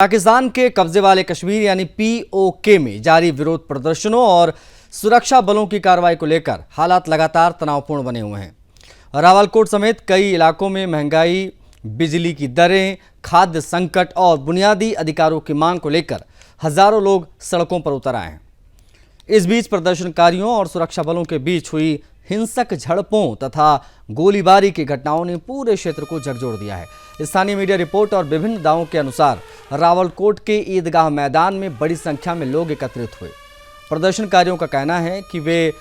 पाकिस्तान के कब्जे वाले कश्मीर यानी पीओके में जारी विरोध प्रदर्शनों और सुरक्षा बलों की कार्रवाई को लेकर हालात लगातार तनावपूर्ण बने हुए हैं। रावलकोट समेत कई इलाकों में महंगाई, बिजली की दरें, खाद्य संकट और बुनियादी अधिकारों की मांग को लेकर हजारों लोग सड़कों पर उतर आए हैं। इस बीच प्रदर्शनकारियों और सुरक्षा बलों के बीच हुई हिंसक झड़पों तथा गोलीबारी की घटनाओं ने पूरे क्षेत्र को झकझोर दिया है। स्थानीय मीडिया रिपोर्ट और विभिन्न दावों के अनुसार रावलकोट के ईदगाह मैदान में बड़ी संख्या में लोग एकत्रित हुए। प्रदर्शनकारियों का कहना है कि वे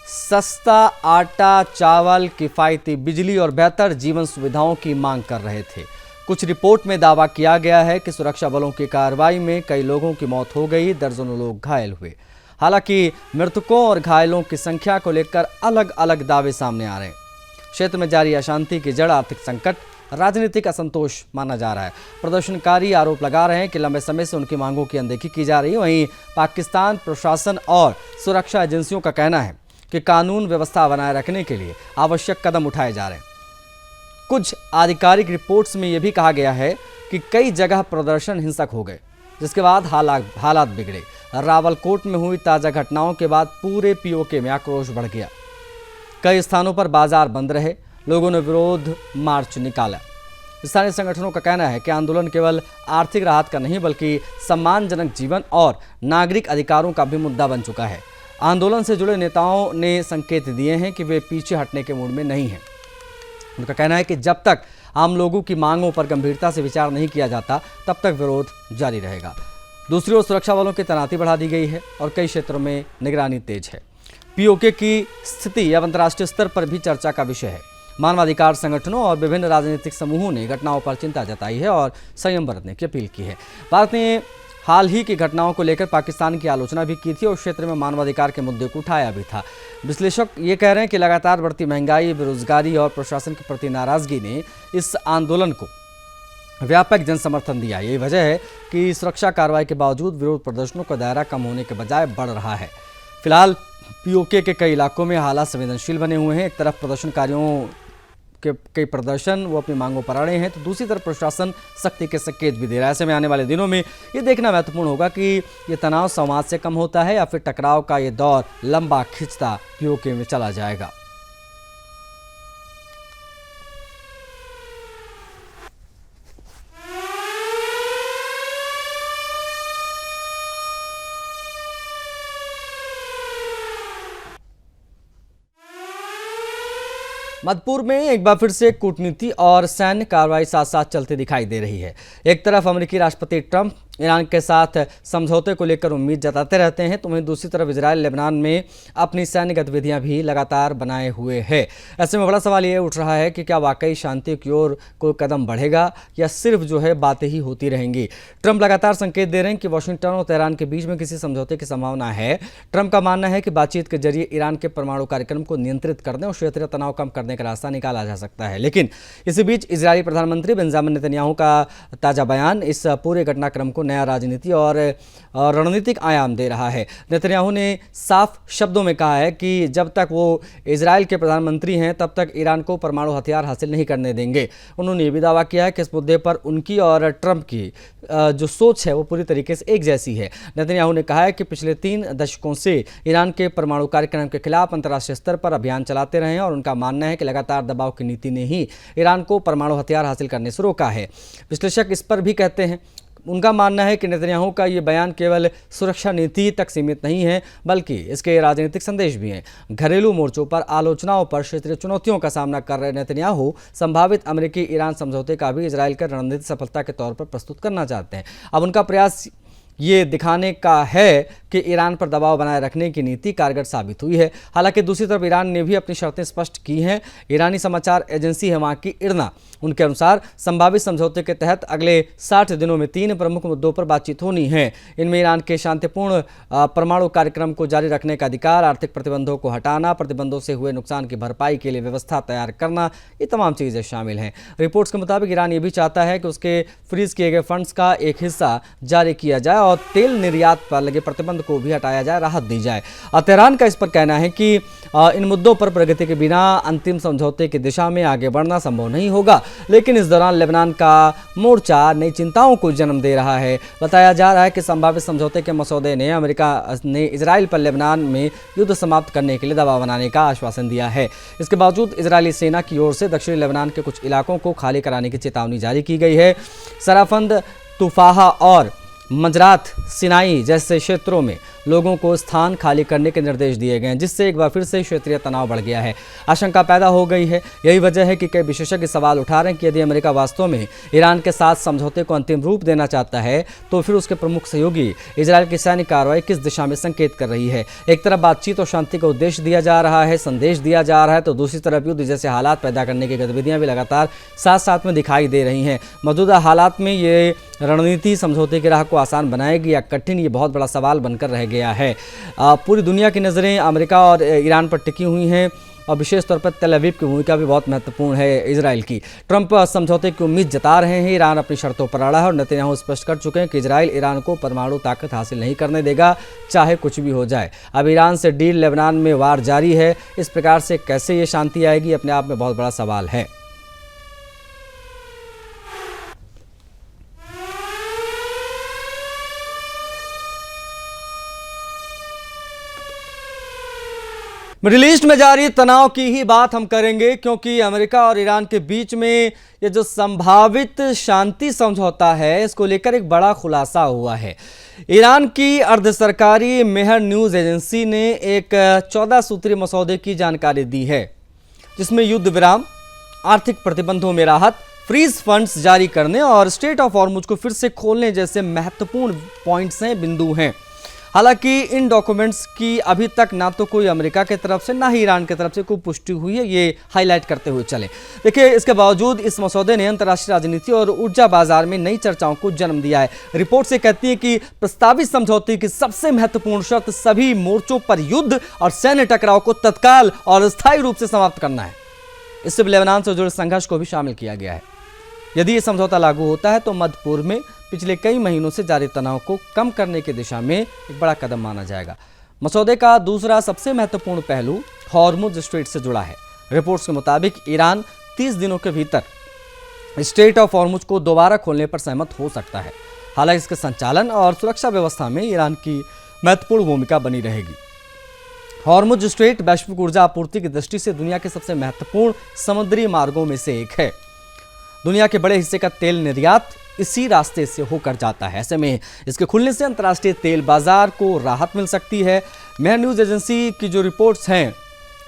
सस्ता आटा, चावल, किफायती बिजली और बेहतर जीवन सुविधाओं की मांग कर रहे थे। कुछ रिपोर्ट में दावा किया गया है कि सुरक्षा बलों की कार्रवाई में कई लोगों की मौत हो गई, दर्जनों लोग घायल हुए। हालांकि मृतकों और घायलों की संख्या को लेकर अलग अलग दावे सामने आ रहे हैं। क्षेत्र में जारी अशांति की जड़ आर्थिक संकट, राजनीतिक असंतोष माना जा रहा है। प्रदर्शनकारी आरोप लगा रहे हैं कि लंबे समय से उनकी मांगों की अनदेखी की जा रही है। वहीं पाकिस्तान प्रशासन और सुरक्षा एजेंसियों का कहना है कि कानून व्यवस्था बनाए रखने के लिए आवश्यक कदम उठाए जा रहे हैं। कुछ आधिकारिक रिपोर्ट्स में यह भी कहा गया है कि कई जगह प्रदर्शन हिंसक हो गए, जिसके बाद हालात बिगड़े। रावलकोट में हुई ताज़ा घटनाओं के बाद पूरे पीओके में आक्रोश बढ़ गया। कई स्थानों पर बाजार बंद रहे, लोगों ने विरोध मार्च निकाला। स्थानीय संगठनों का कहना है कि आंदोलन केवल आर्थिक राहत का नहीं बल्कि सम्मानजनक जीवन और नागरिक अधिकारों का भी मुद्दा बन चुका है। आंदोलन से जुड़े नेताओं ने संकेत दिए हैं कि वे पीछे हटने के मूड में नहीं हैं। उनका कहना है कि जब तक आम लोगों की मांगों पर गंभीरता से विचार नहीं किया जाता, तब तक विरोध जारी रहेगा। दूसरी ओर सुरक्षा बलों की तैनाती बढ़ा दी गई है और कई क्षेत्रों में निगरानी तेज है। पीओके की स्थिति अब अंतर्राष्ट्रीय स्तर पर भी चर्चा का विषय है। मानवाधिकार संगठनों और विभिन्न राजनीतिक समूहों ने घटनाओं पर चिंता जताई है और संयम बरतने की अपील की है। भारत ने हाल ही की घटनाओं को लेकर पाकिस्तान की आलोचना भी की थी और क्षेत्र में मानवाधिकार के मुद्दे को उठाया भी था। विश्लेषक ये कह रहे हैं कि लगातार बढ़ती महंगाई, बेरोजगारी और प्रशासन के प्रति नाराजगी ने इस आंदोलन को व्यापक जन समर्थन दिया। यही वजह है कि सुरक्षा कार्रवाई के बावजूद विरोध प्रदर्शनों का दायरा कम होने के बजाय बढ़ रहा है। फिलहाल पीओके के कई इलाकों में हालात संवेदनशील बने हुए हैं। एक तरफ प्रदर्शनकारियों के कई प्रदर्शन वो अपनी मांगों पर अड़े हैं, तो दूसरी तरफ प्रशासन सख्ती के संकेत भी दे रहा है। ऐसे में आने वाले दिनों में ये देखना महत्वपूर्ण होगा कि ये तनाव संवाद से कम होता है या फिर टकराव का ये दौर लंबा खिंचता पीओके में चला जाएगा। मधुपुर में एक बार फिर से कूटनीति और सैन्य कार्रवाई साथ साथ चलती दिखाई दे रही है। एक तरफ अमेरिकी राष्ट्रपति ट्रंप ईरान के साथ समझौते को लेकर उम्मीद जताते रहते हैं, तो वहीं दूसरी तरफ इजरायल लेबनान में अपनी सैन्य गतिविधियां भी लगातार बनाए हुए है। ऐसे में बड़ा सवाल ये उठ रहा है कि क्या वाकई शांति की ओर कोई कदम बढ़ेगा या सिर्फ बातें ही होती रहेंगी। ट्रंप लगातार संकेत दे रहे हैं कि वाशिंगटन और तेहरान के बीच में किसी समझौते की संभावना है। ट्रंप का मानना है कि बातचीत के जरिए ईरान के परमाणु कार्यक्रम को नियंत्रित करने और क्षेत्रीय तनाव कम करने का रास्ता निकाला जा सकता है। लेकिन इसी बीच इजरायली प्रधानमंत्री बेंजामिन नेतन्याहू का ताजा बयान इस पूरे घटनाक्रम को नया राजनीति और रणनीतिक आयाम दे रहा है। नेतन्याहू ने साफ शब्दों में कहा है कि जब तक वो इजरायल के प्रधानमंत्री हैं तब तक ईरान को परमाणु हथियार हासिल नहीं करने देंगे। उन्होंने ये भी दावा किया है कि इस मुद्दे पर उनकी और ट्रंप की जो सोच है वो पूरी तरीके से एक जैसी है। नेतन्याहू ने कहा है कि पिछले 3 दशकों से ईरान के परमाणु कार्यक्रम के खिलाफ अंतर्राष्ट्रीय स्तर पर अभियान चलाते रहे हैं और उनका मानना है कि लगातार दबाव की नीति ने ही ईरान को परमाणु हथियार हासिल करने से रोका है। विश्लेषक इस पर भी कहते हैं, उनका मानना है कि नेतन्याहू का ये बयान केवल सुरक्षा नीति तक सीमित नहीं है बल्कि इसके राजनीतिक संदेश भी हैं। घरेलू मोर्चों पर आलोचनाओं पर क्षेत्रीय चुनौतियों का सामना कर रहे नेतन्याहू संभावित अमेरिकी ईरान समझौते का भी इजरायल की रणनीतिक सफलता के तौर पर प्रस्तुत करना चाहते हैं। अब उनका प्रयास ये दिखाने का है कि ईरान पर दबाव बनाए रखने की नीति कारगर साबित हुई है। हालांकि दूसरी तरफ ईरान ने भी अपनी शर्तें स्पष्ट की हैं। ईरानी समाचार एजेंसी है वहाँ की इरना, उनके अनुसार संभावित समझौते के तहत अगले 60 दिनों में 3 प्रमुख मुद्दों पर बातचीत होनी है। इनमें ईरान के शांतिपूर्ण परमाणु कार्यक्रम को जारी रखने का अधिकार, आर्थिक प्रतिबंधों को हटाना, प्रतिबंधों से हुए नुकसान की भरपाई के लिए व्यवस्था तैयार करना, ये तमाम चीज़ें शामिल हैं। रिपोर्ट्स के मुताबिक ईरान ये भी चाहता है कि उसके फ्रीज किए गए फंड्स का एक हिस्सा जारी किया जाए और तेल निर्यात पर लगे प्रतिबंध को भी हटाया जाए, राहत दी जाए। तेहरान का इस पर कहना है कि इन मुद्दों पर प्रगति के बिना अंतिम समझौते की दिशा में आगे बढ़ना संभव नहीं होगा। लेकिन इस दौरान लेबनान का मोर्चा नई चिंताओं को जन्म दे रहा है। बताया जा रहा है कि संभावित समझौते के मसौदे ने अमेरिका ने इजराइल पर लेबनान में युद्ध समाप्त करने के लिए दबाव बनाने का आश्वासन दिया है। इसके बावजूद इजरायली सेना की ओर से दक्षिणी लेबनान के कुछ इलाकों को खाली कराने की चेतावनी जारी की गई है। सराफंद, तुफाहा और मजरात सिनाई जैसे क्षेत्रों में लोगों को स्थान खाली करने के निर्देश दिए गए हैं, जिससे एक बार फिर से क्षेत्रीय तनाव बढ़ गया है। आशंका पैदा हो गई है। यही वजह है कि कई विशेषज्ञ सवाल उठा रहे हैं कि यदि अमेरिका वास्तव में ईरान के साथ समझौते को अंतिम रूप देना चाहता है तो फिर उसके प्रमुख सहयोगी इजरायल की सैन्य कार्रवाई किस दिशा में संकेत कर रही है। एक तरफ बातचीत और शांति का उद्देश्य दिया जा रहा है, संदेश दिया जा रहा है, तो दूसरी तरफ युद्ध जैसे हालात पैदा करने की गतिविधियां भी लगातार साथ साथ में दिखाई दे रही हैं। मौजूदा हालात में ये रणनीति समझौते की राह को आसान बनाएगी या कठिन, ये बहुत बड़ा सवाल बनकर रह गया है। पूरी दुनिया की नज़रें अमेरिका और ईरान पर टिकी हुई हैं और विशेष तौर पर तेल अवीव की भूमिका भी बहुत महत्वपूर्ण है इजराइल की। ट्रंप समझौते की उम्मीद जता रहे हैं। ईरान अपनी शर्तों पर अड़ा है और नेतन्याहू स्पष्ट कर चुके हैं कि इजराइल ईरान को परमाणु ताकत हासिल नहीं करने देगा, चाहे कुछ भी हो जाए। अब ईरान से डील, लेबनान में वार जारी है। इस प्रकार से कैसे ये शांति आएगी, अपने आप में बहुत बड़ा सवाल है। मिडिल ईस्ट में जारी तनाव की ही बात हम करेंगे, क्योंकि अमेरिका और ईरान के बीच में ये जो संभावित शांति समझौता है, इसको लेकर एक बड़ा खुलासा हुआ है। ईरान की अर्ध सरकारी मेहर न्यूज़ एजेंसी ने एक 14 सूत्रीय मसौदे की जानकारी दी है, जिसमें युद्ध विराम, आर्थिक प्रतिबंधों में राहत, फ्रीज फंड्स जारी करने और स्ट्रेट ऑफ हॉर्मुज को फिर से खोलने जैसे महत्वपूर्ण पॉइंट्स हैं, बिंदु हैं। हालांकि इन डॉक्यूमेंट्स की अभी तक ना तो कोई अमेरिका की तरफ से ना ही ईरान की तरफ से कोई पुष्टि हुई है, ये हाईलाइट करते हुए चले। देखिए, इसके बावजूद इस मसौदे ने अंतर्राष्ट्रीय राजनीति और ऊर्जा बाजार में नई चर्चाओं को जन्म दिया है। रिपोर्ट से कहती है कि प्रस्तावित समझौते की सबसे महत्वपूर्ण शर्त सभी मोर्चों पर युद्ध और सैन्य टकराव को तत्काल और स्थायी रूप से समाप्त करना है। इससे लेबनान से जुड़े संघर्ष को भी शामिल किया गया है। यदि ये समझौता लागू होता है तो मध्य पूर्व में पिछले कई महीनों से जारी तनाव को कम करने की दिशा में एक बड़ा कदम माना जाएगा। मसौदे का दूसरा सबसे महत्वपूर्ण पहलू हॉर्मुज स्ट्रेट से जुड़ा है। रिपोर्ट्स के मुताबिक ईरान 30 दिनों के भीतर स्ट्रेट ऑफ हॉर्मुज को दोबारा खोलने पर सहमत हो सकता है। हालांकि इसके संचालन और सुरक्षा व्यवस्था में ईरान की महत्वपूर्ण भूमिका बनी रहेगी। हॉर्मुज स्ट्रेट वैश्विक ऊर्जा आपूर्ति की दृष्टि से दुनिया के सबसे महत्वपूर्ण समुद्री मार्गों में से एक है। दुनिया के बड़े हिस्से का तेल निर्यात इसी रास्ते से होकर जाता है। ऐसे में इसके खुलने से अंतर्राष्ट्रीय तेल बाजार को राहत मिल सकती है। मेहर न्यूज़ एजेंसी की जो रिपोर्ट्स हैं,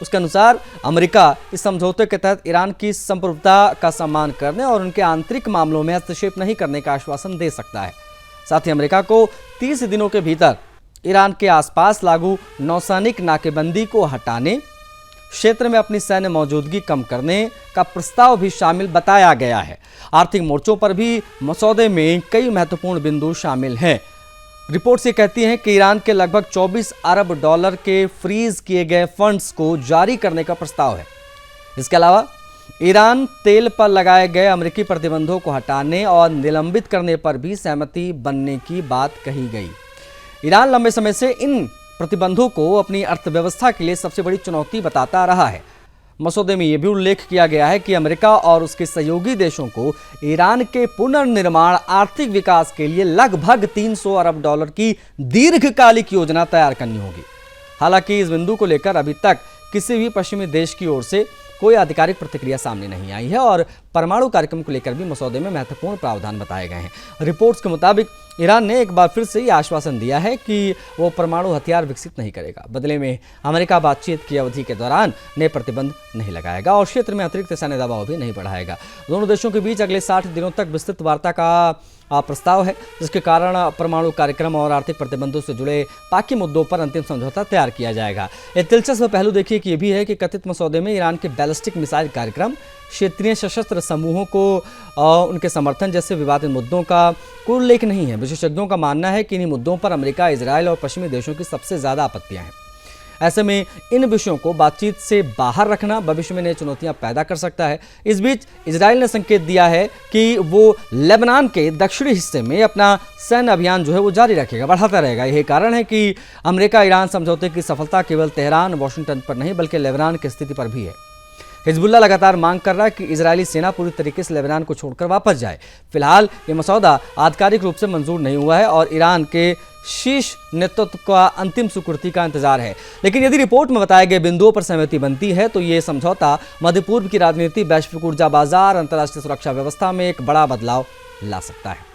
उसके अनुसार अमेरिका इस समझौते के तहत ईरान की संप्रभुता का सम्मान करने और उनके आंतरिक मामलों में हस्तक्षेप नहीं करने का आश्वासन दे सकता है। साथ ही अमेरिका को 30 दिनों के भीतर ईरान के आसपास लागू नौसैनिक नाकेबंदी को हटाने, क्षेत्र में अपनी सैन्य मौजूदगी कम करने का प्रस्ताव भी शामिल बताया गया है। आर्थिक मोर्चों पर भी मसौदे में कई महत्वपूर्ण बिंदु शामिल हैं। रिपोर्ट से कहती हैं कि ईरान के लगभग 24 अरब डॉलर के फ्रीज किए गए फंड्स को जारी करने का प्रस्ताव है। इसके अलावा ईरान तेल पर लगाए गए अमेरिकी प्रतिबंधों को हटाने और निलंबित करने पर भी सहमति बनने की बात कही गई। ईरान लंबे समय से इन प्रतिबंधों को अपनी अर्थव्यवस्था के लिए सबसे बड़ी चुनौती बताता रहा है। मसौदे में यह भी उल्लेख किया गया है कि अमेरिका और उसके सहयोगी देशों को ईरान के पुनर्निर्माण आर्थिक विकास के लिए लगभग 300 अरब डॉलर की दीर्घकालिक योजना तैयार करनी होगी। हालांकि इस बिंदु को लेकर अभी तक किसी भी पश्चिमी देश की ओर से कोई आधिकारिक प्रतिक्रिया सामने नहीं आई है और परमाणु कार्यक्रम को लेकर भी मसौदे में महत्वपूर्ण प्रावधान बताए गए हैं। रिपोर्ट्स के मुताबिक ईरान ने एक बार फिर से ये आश्वासन दिया है कि वो परमाणु हथियार विकसित नहीं करेगा। बदले में अमेरिका बातचीत की अवधि के दौरान नए प्रतिबंध नहीं लगाएगा और क्षेत्र में अतिरिक्त सैन्य दबाव भी नहीं बढ़ाएगा। दोनों देशों के बीच अगले 60 दिनों तक विस्तृत वार्ता का प्रस्ताव है, जिसके कारण परमाणु कार्यक्रम और आर्थिक प्रतिबंधों से जुड़े बाकी मुद्दों पर अंतिम समझौता तैयार किया जाएगा। एक दिलचस्प पहलू देखिए कि ये भी है कि कथित मसौदे में ईरान के बैलिस्टिक मिसाइल कार्यक्रम, क्षेत्रीय सशस्त्र समूहों को उनके समर्थन जैसे विवादित मुद्दों का कोई उल्लेख नहीं है। विशेषज्ञों का मानना है कि इन्हीं मुद्दों पर अमेरिका, इजरायल और पश्चिमी देशों की सबसे ज़्यादा आपत्तियां हैं। ऐसे में इन विषयों को बातचीत से बाहर रखना भविष्य में नई चुनौतियां पैदा कर सकता है। इस बीच इजराइल ने संकेत दिया है कि वो लेबनान के दक्षिणी हिस्से में अपना सैन्य अभियान जो है वो जारी रखेगा, बढ़ाता रहेगा। यही कारण है कि अमेरिका ईरान समझौते की सफलता केवल तेहरान वॉशिंगटन पर नहीं बल्कि लेबनान की स्थिति पर भी है। हिजबुल्ला लगातार मांग कर रहा है कि इजरायली सेना पूरी तरीके से लेबनान को छोड़कर वापस जाए। फिलहाल ये मसौदा आधिकारिक रूप से मंजूर नहीं हुआ है और ईरान के शीर्ष नेतृत्व का अंतिम स्वीकृति का इंतजार है। लेकिन यदि रिपोर्ट में बताए गए बिंदुओं पर सहमति बनती है तो ये समझौता मध्य पूर्व की राजनीति, वैश्विक ऊर्जा बाजार, अंतर्राष्ट्रीय सुरक्षा व्यवस्था में एक बड़ा बदलाव ला सकता है।